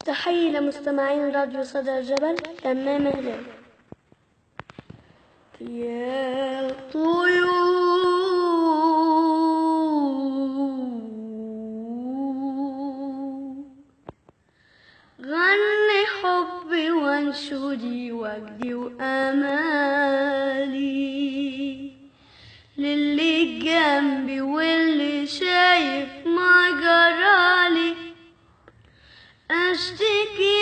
تحية لمستمعين راديو صدى الجبل. تمام هلال. يا طيور غني حبي وانشدي وجدي وآمالي للي جنبي واللي شايف ما جرالي. أشتكي